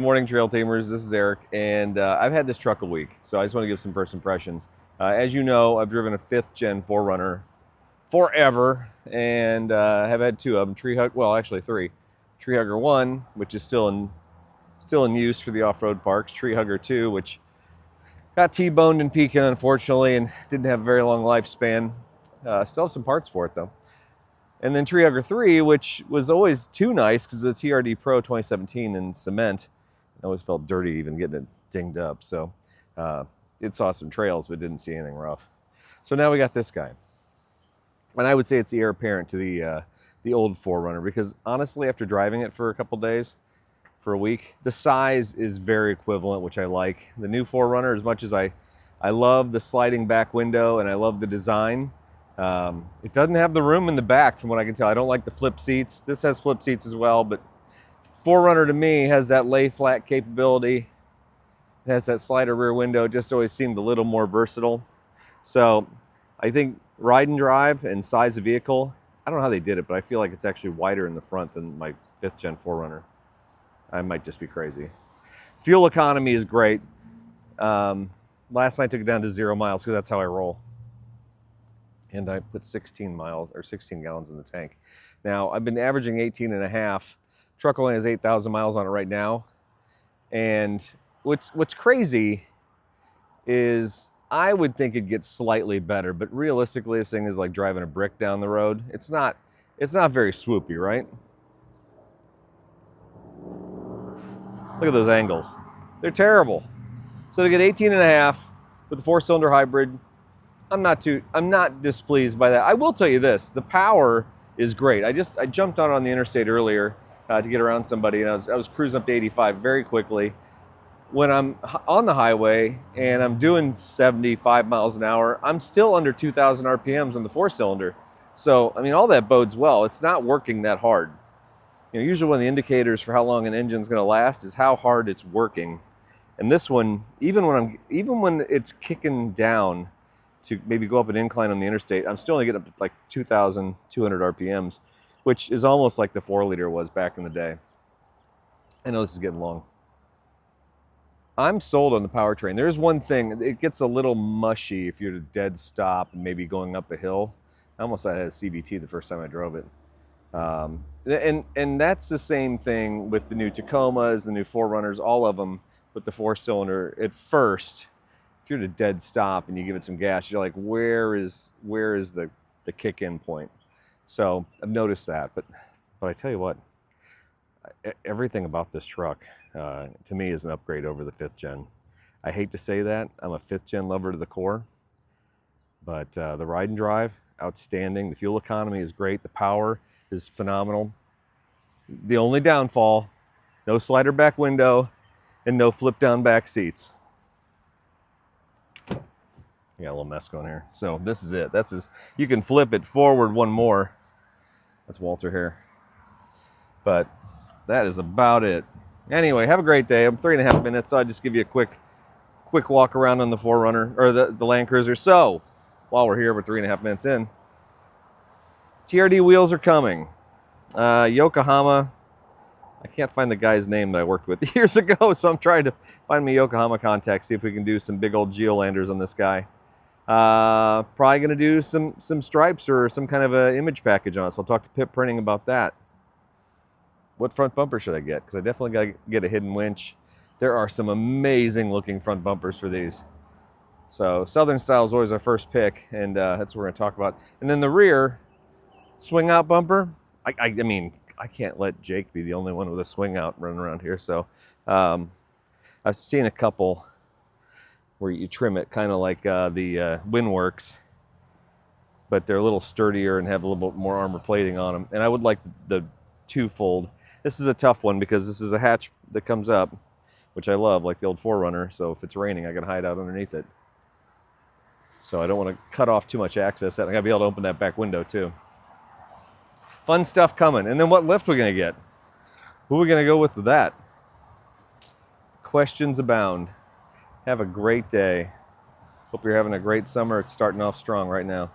Good morning, Trail Tamers. This is Eric, and I've had this truck a week, so I just want to give some first impressions. As you know, I've driven a 5th gen 4Runner forever, and have had 2 of them. Treehugger, well, actually 3. Treehugger 1, which is still in use for the off-road parks. Treehugger 2, which got T-boned in Pekin, unfortunately, and didn't have a very long lifespan. Still have some parts for it, though. And then Treehugger 3, which was always too nice because of the TRD Pro 2017 in cement. I always felt dirty even getting it dinged up. So it saw some trails, but didn't see anything rough. So now we got this guy. And I would say it's the heir apparent to the old 4Runner because honestly, after driving it for a couple days, for a week, the size is very equivalent, which I like. The new 4Runner, as much as I love the sliding back window and I love the design, it doesn't have the room in the back from what I can tell. I don't like the flip seats. This has flip seats as well, but 4Runner to me has that lay flat capability. It has that slider rear window. It just always seemed a little more versatile. So I think ride and drive and size of vehicle, I don't know how they did it, but I feel like it's actually wider in the front than my 5th gen 4Runner. I might just be crazy. Fuel economy is great. Last night I took it down to 0 miles because that's how I roll. And I put 16 gallons in the tank. Now I've been averaging 18 and a half. Truck only has 8,000 miles on it right now. And what's crazy is I would think it'd get slightly better, but realistically this thing is like driving a brick down the road. It's not very swoopy, right? Look at those angles. They're terrible. So to get 18 and a half with a 4-cylinder hybrid, I'm not displeased by that. I will tell you this, the power is great. I jumped on the interstate earlier to get around somebody, and I was cruising up to 85 very quickly. When I'm on the highway and I'm doing 75 miles an hour, I'm still under 2,000 RPMs on the 4-cylinder. So, I mean, all that bodes well. It's not working that hard. You know, usually one of the indicators for how long an engine's going to last is how hard it's working. And this one, even when it's kicking down to maybe go up an incline on the interstate, I'm still only getting up to like 2,200 RPMs, which is almost like the 4-liter was back in the day. I know this is getting long. I'm sold on the powertrain. There's one thing, it gets a little mushy if you're at a dead stop and maybe going up a hill. I almost thought I had a CVT the first time I drove it. And that's the same thing with the new Tacomas, the new 4Runners, all of them with the 4-cylinder. At first, if you're at a dead stop and you give it some gas, you're like, where is the kick-in point? So I've noticed that, but I tell you what, everything about this truck to me is an upgrade over the 5th gen. I hate to say that. I'm a 5th gen lover to the core, but the ride and drive, outstanding. The fuel economy is great. The power is phenomenal. The only downfall, no slider back window and no flip down back seats. I got a little mess going here. So this is it. You can flip it forward one more. That's Walter here. But that is about it. Anyway, have a great day. I'm 3.5 minutes, so I'll just give you a quick walk around on the 4Runner, or the Landcruiser. So, while we're here, we're 3.5 minutes in. TRD wheels are coming. Yokohama, I can't find the guy's name that I worked with years ago, so I'm trying to find me Yokohama contact, see if we can do some big old Geolanders on this guy. Probably going to do some stripes or some kind of an image package on it, so I'll talk to Pip Printing about that. What front bumper should I get? Because I definitely got to get a hidden winch. There are some amazing looking front bumpers for these. So Southern style is always our first pick, and that's what we're going to talk about. And then the rear, swing out bumper. I mean, I can't let Jake be the only one with a swing out running around here. So I've seen a couple where you trim it kind of like the Windworks, but they're a little sturdier and have a little bit more armor plating on them. And I would like the 2-fold. This is a tough one because this is a hatch that comes up, which I love, like the old 4Runner. So if it's raining, I can hide out underneath it. So I don't want to cut off too much access. I got to be able to open that back window too. Fun stuff coming. And then what lift are we going to get? Who are we going to go with that? Questions abound. Have a great day. Hope you're having a great summer. It's starting off strong right now.